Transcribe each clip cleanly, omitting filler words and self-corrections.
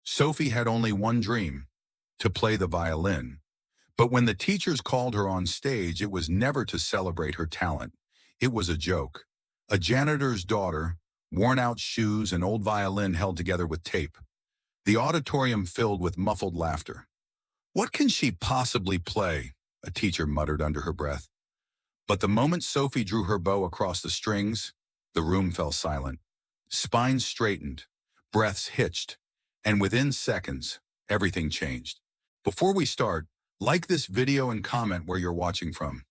Sophie had only one dream, to play the violin. But when the teachers called her on stage, it was never to celebrate her talent. It was a joke. A janitor's daughter, worn-out shoes, and old violin held together with tape. The auditorium filled with muffled laughter. "What can she possibly play?" a teacher muttered under her breath. But the moment Sophie drew her bow across the strings, the room fell silent. Spines straightened, breaths hitched, and within seconds, everything changed. Before we start, like this video and comment where you're watching from.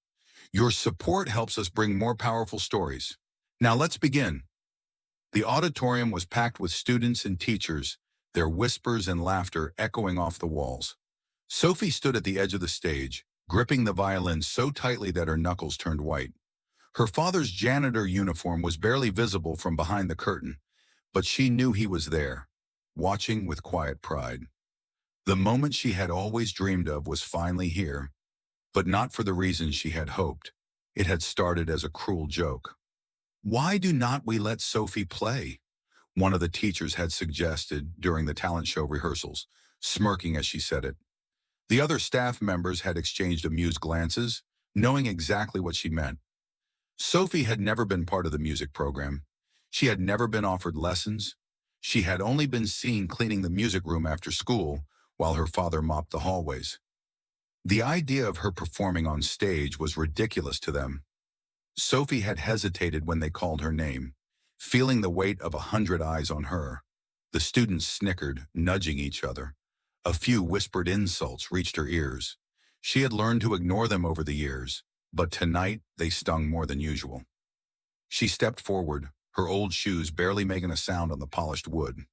Your support helps us bring more powerful stories. Now let's begin. The auditorium was packed with students and teachers, their whispers and laughter echoing off the walls. Sophie stood at the edge of the stage, gripping the violin so tightly that her knuckles turned white. Her father's janitor uniform was barely visible from behind the curtain, but she knew he was there, watching with quiet pride. The moment she had always dreamed of was finally here, but not for the reasons she had hoped. It had started as a cruel joke. "Why do not we let Sophie play?" one of the teachers had suggested during the talent show rehearsals, smirking as she said it. The other staff members had exchanged amused glances, knowing exactly what she meant. Sophie had never been part of the music program. She had never been offered lessons. She had only been seen cleaning the music room after school while her father mopped the hallways. The idea of her performing on stage was ridiculous to them. Sophie had hesitated when they called her name, feeling the weight of 100 eyes on her. The students snickered, nudging each other. A few whispered insults reached her ears. She had learned to ignore them over the years, but tonight they stung more than usual. She stepped forward, her old shoes barely making a sound on the polished wood.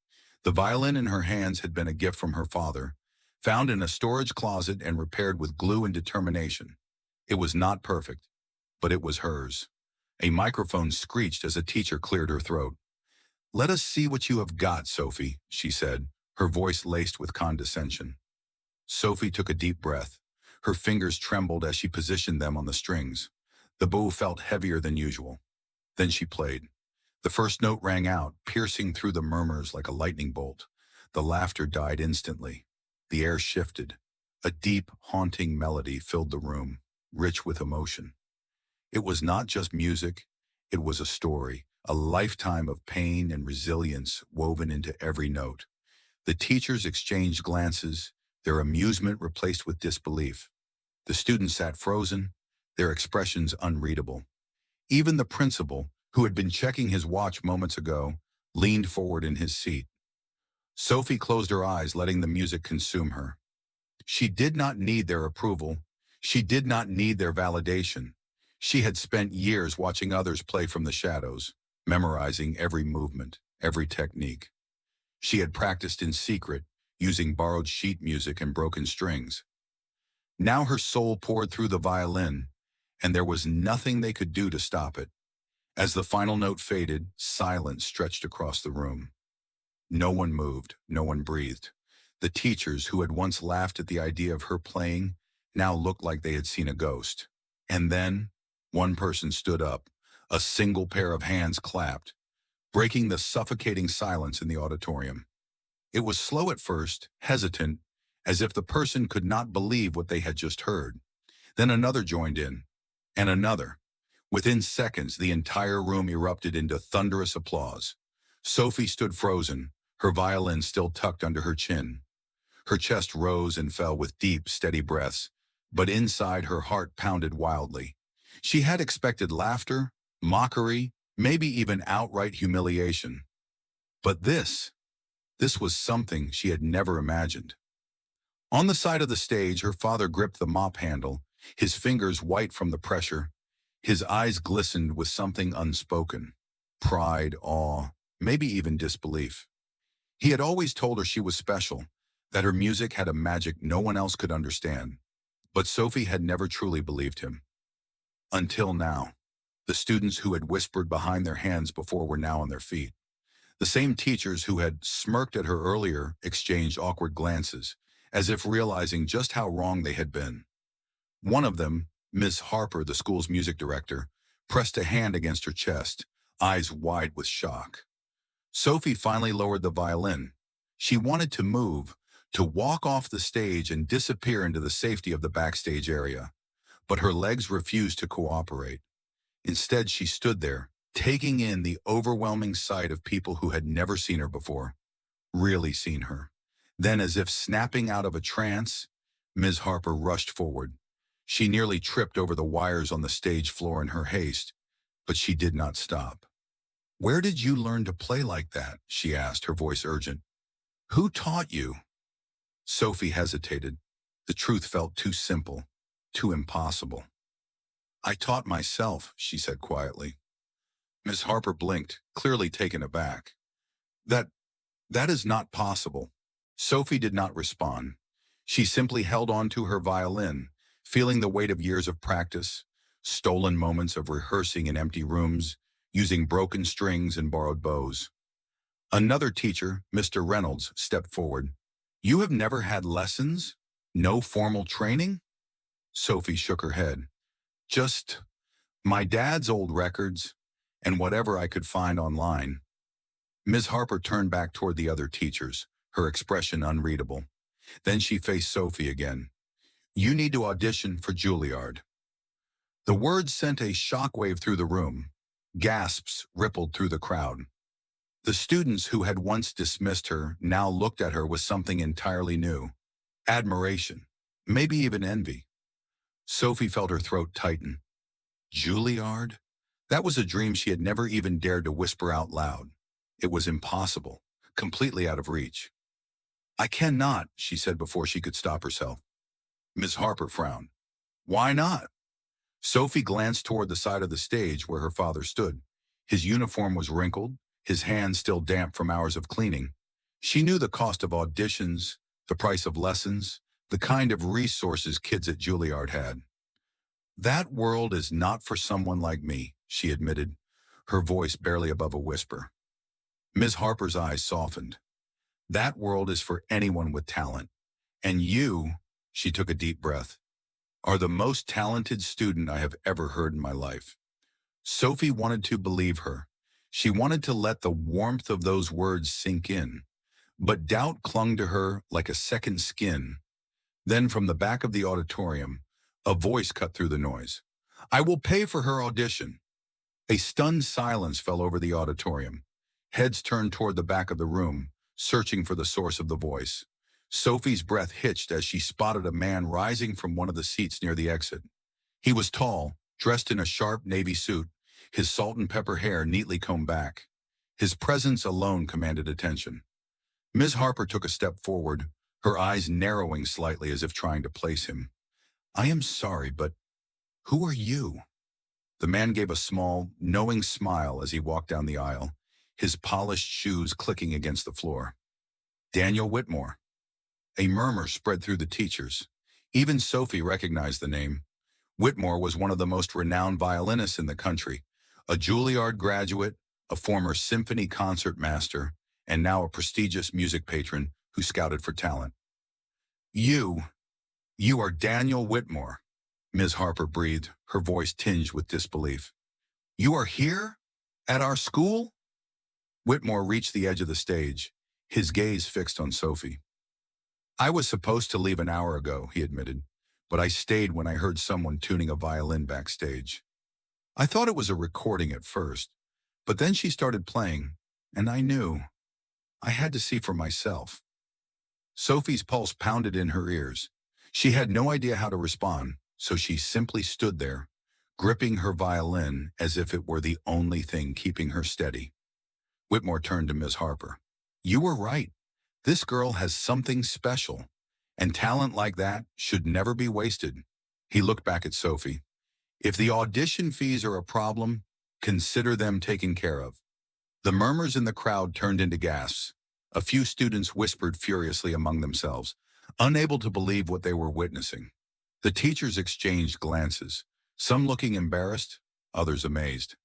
The violin in her hands had been a gift from her father, found in a storage closet and repaired with glue and determination. It was not perfect, but it was hers. A microphone screeched as a teacher cleared her throat. "Let us see what you have got, Sophie," she said, her voice laced with condescension. Sophie took a deep breath. Her fingers trembled as she positioned them on the strings. The bow felt heavier than usual. Then she played. The first note rang out, piercing through the murmurs like a lightning bolt. The laughter died instantly. The air shifted. A deep, haunting melody filled the room, rich with emotion. It was not just music, it was a story, a lifetime of pain and resilience woven into every note. The teachers exchanged glances, their amusement replaced with disbelief. The students sat frozen, their expressions unreadable. Even the principal, who had been checking his watch moments ago, leaned forward in his seat. Sophie closed her eyes, letting the music consume her. She did not need their approval. She did not need their validation. She had spent years watching others play from the shadows, memorizing every movement, every technique. She had practiced in secret, using borrowed sheet music and broken strings. Now her soul poured through the violin, and there was nothing they could do to stop it. As the final note faded, silence stretched across the room. No one moved, no one breathed. The teachers, who had once laughed at the idea of her playing, now looked like they had seen a ghost. And then, one person stood up. A single pair of hands clapped, breaking the suffocating silence in the auditorium. It was slow at first, hesitant, as if the person could not believe what they had just heard. Then another joined in, and another. Within seconds, the entire room erupted into thunderous applause. Sophie stood frozen, her violin still tucked under her chin. Her chest rose and fell with deep, steady breaths, but inside her heart pounded wildly. She had expected laughter, mockery, maybe even outright humiliation. But this was something she had never imagined. On the side of the stage, her father gripped the mop handle, his fingers white from the pressure. His eyes glistened with something unspoken. Pride, awe, maybe even disbelief. He had always told her she was special, that her music had a magic no one else could understand. But Sophie had never truly believed him. Until now. The students who had whispered behind their hands before were now on their feet. The same teachers who had smirked at her earlier exchanged awkward glances, as if realizing just how wrong they had been. One of them, Miss Harper, the school's music director, pressed a hand against her chest, eyes wide with shock. Sophie finally lowered the violin. She wanted to move, to walk off the stage and disappear into the safety of the backstage area, but her legs refused to cooperate. Instead, she stood there, taking in the overwhelming sight of people who had never seen her before, really seen her. Then, as if snapping out of a trance, Ms. Harper rushed forward. She nearly tripped over the wires on the stage floor in her haste, but she did not stop. "Where did you learn to play like that?" she asked, her voice urgent. "Who taught you?" Sophie hesitated. The truth felt too simple, too impossible. "I taught myself," she said quietly. Miss Harper blinked, clearly taken aback. That, that is not possible." Sophie did not respond. She simply held on to her violin, feeling the weight of years of practice, stolen moments of rehearsing in empty rooms, using broken strings and borrowed bows. Another teacher, Mr. Reynolds, stepped forward. "You have never had lessons? No formal training?" Sophie shook her head. "Just my dad's old records and whatever I could find online." Ms. Harper turned back toward the other teachers, her expression unreadable. Then she faced Sophie again. "You need to audition for Juilliard." The words sent a shockwave through the room. Gasps rippled through the crowd. The students who had once dismissed her now looked at her with something entirely new. Admiration, maybe even envy. Sophie felt her throat tighten. Juilliard? That was a dream she had never even dared to whisper out loud. It was impossible, completely out of reach. "I cannot," she said before she could stop herself. Ms. Harper frowned. "Why not?" Sophie glanced toward the side of the stage where her father stood. His uniform was wrinkled, his hands still damp from hours of cleaning. She knew the cost of auditions, the price of lessons, the kind of resources kids at Juilliard had. "That world is not for someone like me," she admitted, her voice barely above a whisper. Ms. Harper's eyes softened. "That world is for anyone with talent. And you," she took a deep breath, "are the most talented student I have ever heard in my life." Sophie wanted to believe her. She wanted to let the warmth of those words sink in. But doubt clung to her like a second skin. Then from the back of the auditorium, a voice cut through the noise. "I will pay for her audition." A stunned silence fell over the auditorium. Heads turned toward the back of the room, searching for the source of the voice. Sophie's breath hitched as she spotted a man rising from one of the seats near the exit. He was tall, dressed in a sharp navy suit, his salt and pepper hair neatly combed back. His presence alone commanded attention. Ms. Harper took a step forward, her eyes narrowing slightly as if trying to place him. "I am sorry, but who are you?" The man gave a small, knowing smile as he walked down the aisle, his polished shoes clicking against the floor. "Daniel Whitmore." A murmur spread through the teachers. Even Sophie recognized the name. Whitmore was one of the most renowned violinists in the country, a Juilliard graduate, a former symphony concert master, and now a prestigious music patron who scouted for talent. You are Daniel Whitmore," Ms. Harper breathed, her voice tinged with disbelief. "You are here? At our school?" Whitmore reached the edge of the stage, his gaze fixed on Sophie. "I was supposed to leave an hour ago," he admitted, "but I stayed when I heard someone tuning a violin backstage. I thought it was a recording at first, but then she started playing, and I knew. I had to see for myself." Sophie's pulse pounded in her ears. She had no idea how to respond, so she simply stood there, gripping her violin as if it were the only thing keeping her steady. Whitmore turned to Ms. Harper. "You were right. This girl has something special, and talent like that should never be wasted." He looked back at Sophie. "If the audition fees are a problem, consider them taken care of." The murmurs in the crowd turned into gasps. A few students whispered furiously among themselves, unable to believe what they were witnessing. The teachers exchanged glances, some looking embarrassed, others amazed.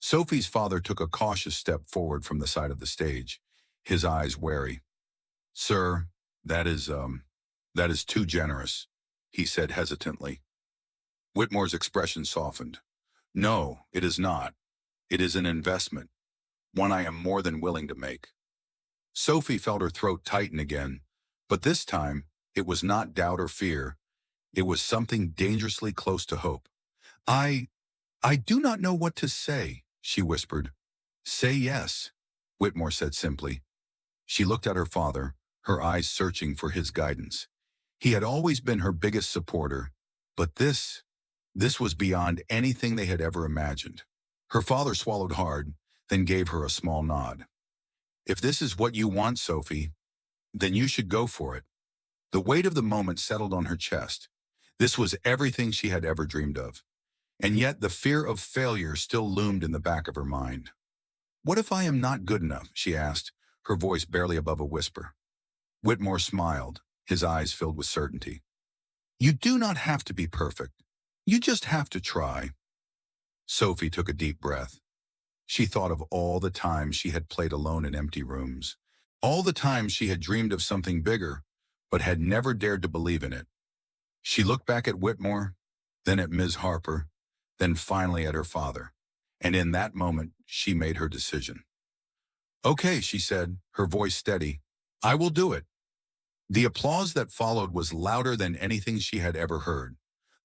Sophie's father took a cautious step forward from the side of the stage, his eyes wary. "Sir, that is too generous," he said hesitantly. Whitmore's expression softened. "No, it is not. It is an investment, one I am more than willing to make." Sophie felt her throat tighten again, but this time it was not doubt or fear. It was something dangerously close to hope. I, I do not know what to say, she whispered. Say yes, Whitmore said simply. She looked at her father, her eyes searching for his guidance. He had always been her biggest supporter, but this was beyond anything they had ever imagined. Her father swallowed hard, then gave her a small nod. If this is what you want, Sophie, then you should go for it. The weight of the moment settled on her chest. This was everything she had ever dreamed of. And yet the fear of failure still loomed in the back of her mind. What if I am not good enough, she asked, her voice barely above a whisper. Whitmore smiled, his eyes filled with certainty. You do not have to be perfect. You just have to try. Sophie took a deep breath. She thought of all the times she had played alone in empty rooms, all the times she had dreamed of something bigger, but had never dared to believe in it. She looked back at Whitmore, then at Ms. Harper, then finally at her father, and in that moment she made her decision. Okay, she said, her voice steady, I will do it. The applause that followed was louder than anything she had ever heard.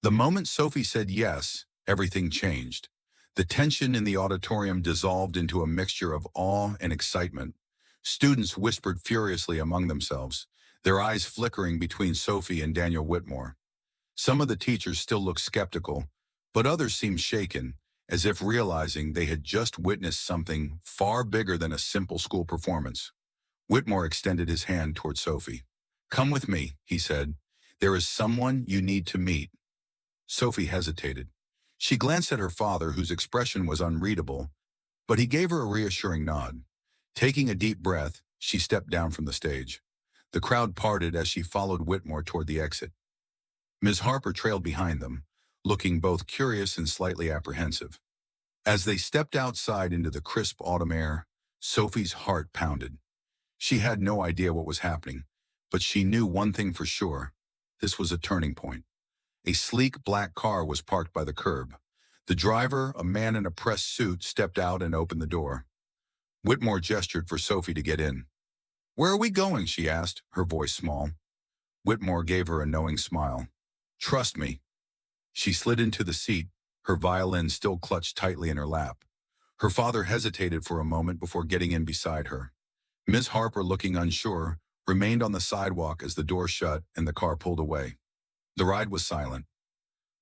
The moment Sophie said yes, everything changed. The tension in the auditorium dissolved into a mixture of awe and excitement. Students whispered furiously among themselves, their eyes flickering between Sophie and Daniel Whitmore. Some of the teachers still looked skeptical, but others seemed shaken, as if realizing they had just witnessed something far bigger than a simple school performance. Whitmore extended his hand toward Sophie. Come with me, he said. There is someone you need to meet. Sophie hesitated. She glanced at her father, whose expression was unreadable, but he gave her a reassuring nod. Taking a deep breath, she stepped down from the stage. The crowd parted as she followed Whitmore toward the exit. Ms. Harper trailed behind them, looking both curious and slightly apprehensive. As they stepped outside into the crisp autumn air, Sophie's heart pounded. She had no idea what was happening, but she knew one thing for sure. This was a turning point. A sleek black car was parked by the curb. The driver, a man in a pressed suit, stepped out and opened the door. Whitmore gestured for Sophie to get in. Where are we going? She asked, her voice small. Whitmore gave her a knowing smile. Trust me. She slid into the seat, her violin still clutched tightly in her lap. Her father hesitated for a moment before getting in beside her. Ms. Harper, looking unsure, remained on the sidewalk as the door shut and the car pulled away. The ride was silent.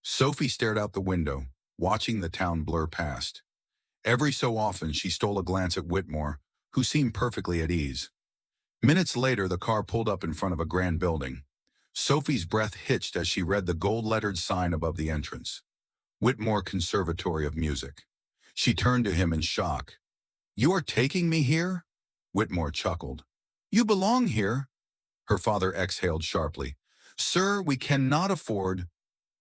Sophie stared out the window, watching the town blur past. Every so often she stole a glance at Whitmore, who seemed perfectly at ease. Minutes later, the car pulled up in front of a grand building. Sophie's breath hitched as she read the gold-lettered sign above the entrance. Whitmore Conservatory of Music. She turned to him in shock. You are taking me here? Whitmore chuckled. You belong here. Her father exhaled sharply. Sir, we cannot afford.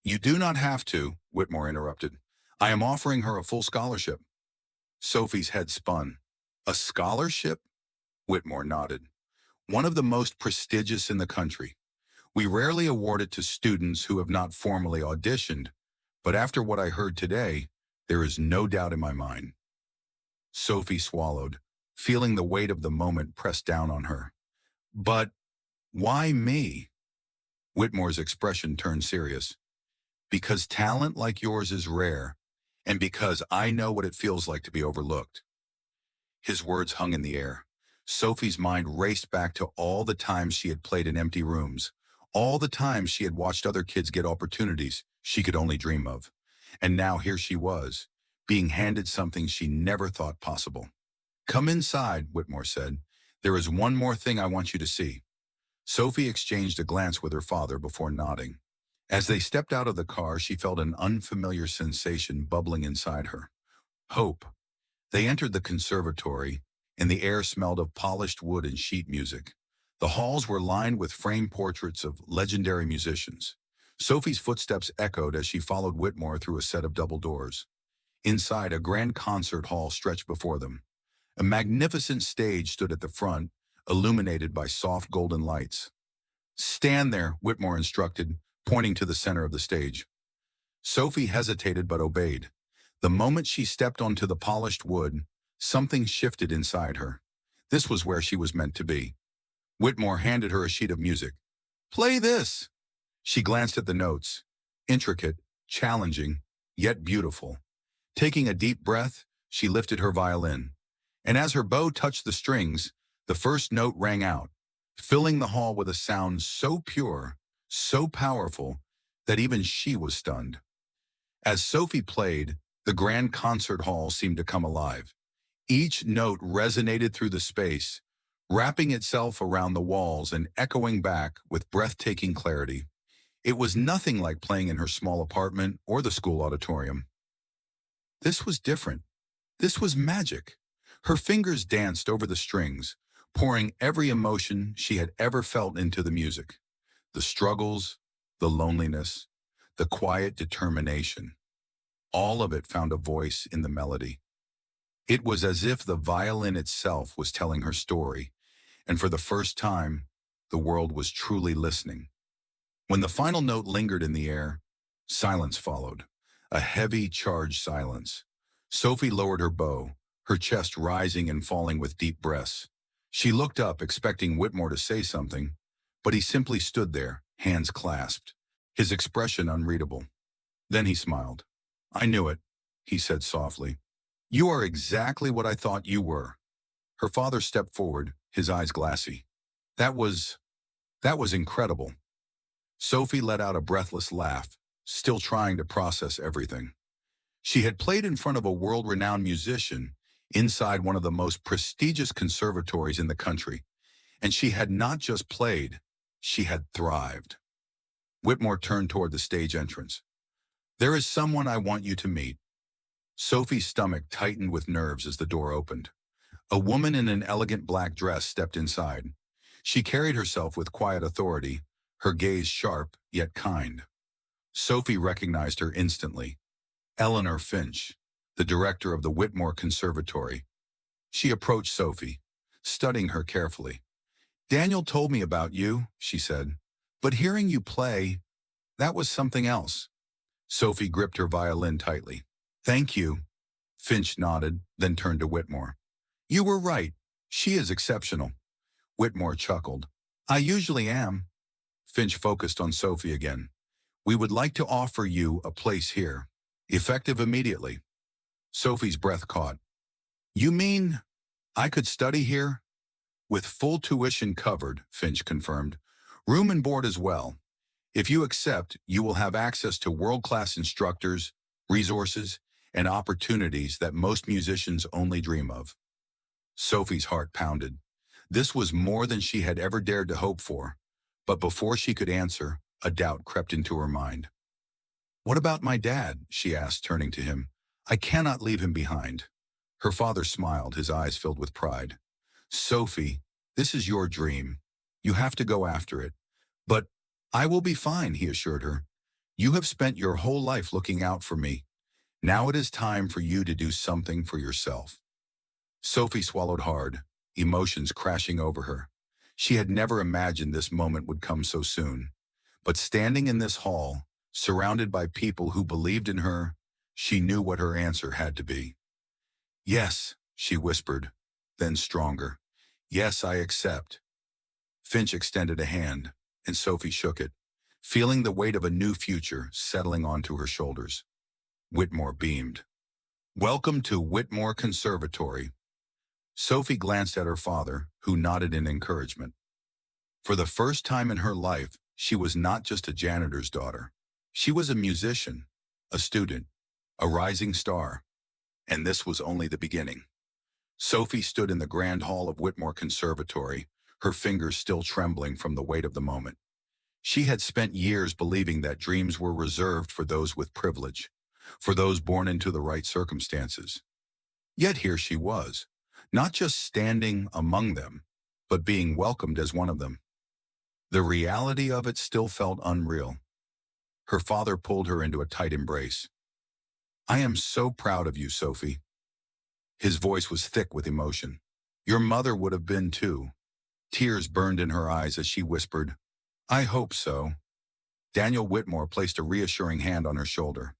You do not have to, Whitmore interrupted. I am offering her a full scholarship. Sophie's head spun. A scholarship? Whitmore nodded. One of the most prestigious in the country. We rarely award it to students who have not formally auditioned, but after what I heard today, there is no doubt in my mind. Sophie swallowed, feeling the weight of the moment pressed down on her. But why me? Whitmore's expression turned serious. Because talent like yours is rare, and because I know what it feels like to be overlooked. His words hung in the air. Sophie's mind raced back to all the times she had played in empty rooms, all the times she had watched other kids get opportunities she could only dream of. And now here she was, being handed something she never thought possible. Come inside, Whitmore said. There is one more thing I want you to see. Sophie exchanged a glance with her father before nodding. As they stepped out of the car, she felt an unfamiliar sensation bubbling inside her. Hope. They entered the conservatory, and the air smelled of polished wood and sheet music. The halls were lined with framed portraits of legendary musicians. Sophie's footsteps echoed as she followed Whitmore through a set of double doors. Inside, a grand concert hall stretched before them. A magnificent stage stood at the front, illuminated by soft golden lights. Stand there, Whitmore instructed, pointing to the center of the stage. Sophie hesitated but obeyed. The moment she stepped onto the polished wood, something shifted inside her. This was where she was meant to be. Whitmore handed her a sheet of music. "Play this." She glanced at the notes. Intricate, challenging, yet beautiful. Taking a deep breath, she lifted her violin. And as her bow touched the strings, the first note rang out, filling the hall with a sound so pure, so powerful, that even she was stunned. As Sophie played, the grand concert hall seemed to come alive. Each note resonated through the space, wrapping itself around the walls and echoing back with breathtaking clarity. It was nothing like playing in her small apartment or the school auditorium. This was different. This was magic. Her fingers danced over the strings, pouring every emotion she had ever felt into the music. The struggles, the loneliness, the quiet determination. All of it found a voice in the melody. It was as if the violin itself was telling her story, and for the first time, the world was truly listening. When the final note lingered in the air, silence followed, a heavy, charged silence. Sophie lowered her bow, her chest rising and falling with deep breaths. She looked up, expecting Whitmore to say something, but he simply stood there, hands clasped, his expression unreadable. Then he smiled. "I knew it," he said softly. "You are exactly what I thought you were." Her father stepped forward, his eyes glassy. That was incredible." Sophie let out a breathless laugh, still trying to process everything. She had played in front of a world-renowned musician inside one of the most prestigious conservatories in the country, and she had not just played, she had thrived. Whitmore turned toward the stage entrance. "There is someone I want you to meet." Sophie's stomach tightened with nerves as the door opened. A woman in an elegant black dress stepped inside. She carried herself with quiet authority, her gaze sharp yet kind. Sophie recognized her instantly. Eleanor Finch, the director of the Whitmore Conservatory. She approached Sophie, studying her carefully. "Daniel told me about you," she said, "but hearing you play, that was something else." Sophie gripped her violin tightly. "Thank you." Finch nodded, then turned to Whitmore. "You were right. She is exceptional." Whitmore chuckled. "I usually am." Finch focused on Sophie again. "We would like to offer you a place here, effective immediately." Sophie's breath caught. "You mean I could study here?" "With full tuition covered," Finch confirmed. "Room and board as well. If you accept, you will have access to world-class instructors, resources, and opportunities that most musicians only dream of." Sophie's heart pounded. This was more than she had ever dared to hope for. But before she could answer, a doubt crept into her mind. "What about my dad?" she asked, turning to him. "I cannot leave him behind." Her father smiled, his eyes filled with pride. "Sophie, this is your dream. You have to go after it. But I will be fine," he assured her. "You have spent your whole life looking out for me. Now it is time for you to do something for yourself." Sophie swallowed hard, emotions crashing over her. She had never imagined this moment would come so soon. But standing in this hall, surrounded by people who believed in her, she knew what her answer had to be. "Yes," she whispered, then stronger. "Yes, I accept." Finch extended a hand, and Sophie shook it, feeling the weight of a new future settling onto her shoulders. Whitmore beamed. "Welcome to Whitmore Conservatory." Sophie glanced at her father, who nodded in encouragement. For the first time in her life, she was not just a janitor's daughter. She was a musician, a student, a rising star. And this was only the beginning. Sophie stood in the grand hall of Whitmore Conservatory, her fingers still trembling from the weight of the moment. She had spent years believing that dreams were reserved for those with privilege, for those born into the right circumstances. Yet here she was, not just standing among them, but being welcomed as one of them. The reality of it still felt unreal. Her father pulled her into a tight embrace. "I am so proud of you, Sophie." His voice was thick with emotion. "Your mother would have been too." Tears burned in her eyes as she whispered, "I hope so." Daniel Whitmore placed a reassuring hand on her shoulder.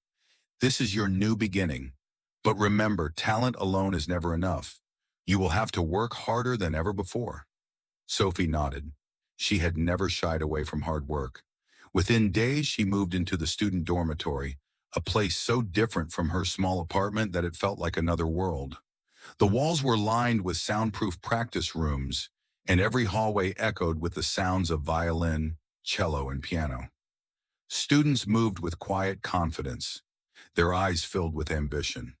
"This is your new beginning. But remember, talent alone is never enough. You will have to work harder than ever before. Sophie nodded. She had never shied away from hard work. Within days, she moved into the student dormitory, a place so different from her small apartment that it felt like another world. The walls were lined with soundproof practice rooms, and every hallway echoed with the sounds of violin, cello, and piano. Students moved with quiet confidence, their eyes filled with ambition.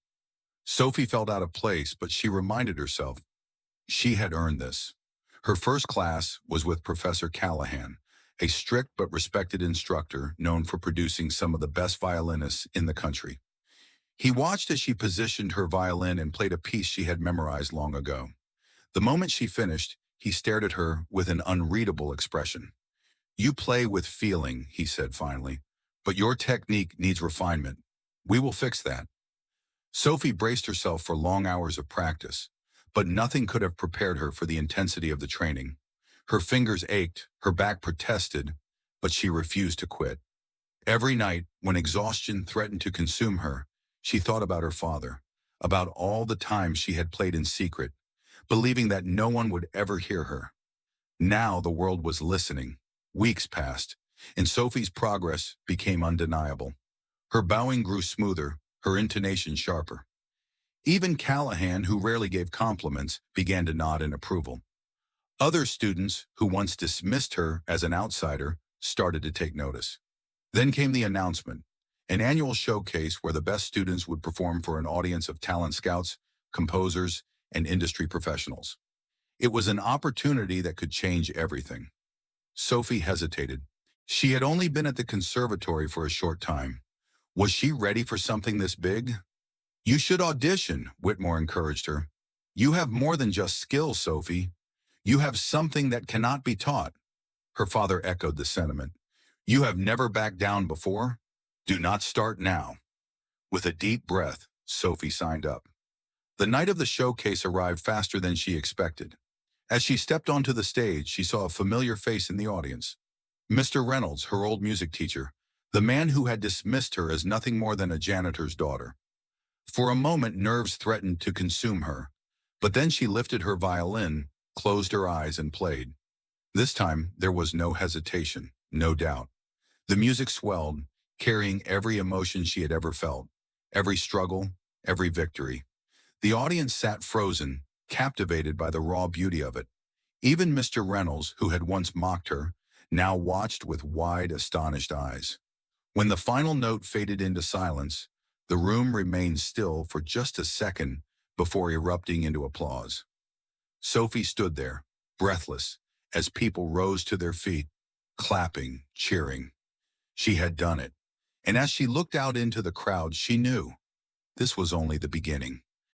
Sophie felt out of place, but she reminded herself she had earned this. Her first class was with Professor Callahan, a strict but respected instructor known for producing some of the best violinists in the country. He watched as she positioned her violin and played a piece she had memorized long ago. The moment she finished, he stared at her with an unreadable expression. "You play with feeling," he said finally, "but your technique needs refinement. We will fix that." Sophie braced herself for long hours of practice, but nothing could have prepared her for the intensity of the training. Her fingers ached, her back protested, but she refused to quit. Every night, when exhaustion threatened to consume her, she thought about her father, about all the times she had played in secret, believing that no one would ever hear her. Now the world was listening. Weeks passed, and Sophie's progress became undeniable. Her bowing grew smoother, her intonation sharper. Even Callahan, who rarely gave compliments, began to nod in approval. Other students, who once dismissed her as an outsider, started to take notice. Then came the announcement, an annual showcase where the best students would perform for an audience of talent scouts, composers, and industry professionals. It was an opportunity that could change everything. Sophie hesitated. She had only been at the conservatory for a short time. Was she ready for something this big? "You should audition," Whitmore encouraged her. "You have more than just skill, Sophie. You have something that cannot be taught." Her father echoed the sentiment. "You have never backed down before? Do not start now." With a deep breath, Sophie signed up. The night of the showcase arrived faster than she expected. As she stepped onto the stage, she saw a familiar face in the audience. Mr. Reynolds, her old music teacher, the man who had dismissed her as nothing more than a janitor's daughter. For a moment, nerves threatened to consume her, but then she lifted her violin, closed her eyes, and played. This time, there was no hesitation, no doubt. The music swelled, carrying every emotion she had ever felt, every struggle, every victory. The audience sat frozen, captivated by the raw beauty of it. Even Mr. Reynolds, who had once mocked her, now watched with wide, astonished eyes. When the final note faded into silence, the room remained still for just a second before erupting into applause. Sophie stood there, breathless, as people rose to their feet, clapping, cheering. She had done it, and as she looked out into the crowd, she knew this was only the beginning.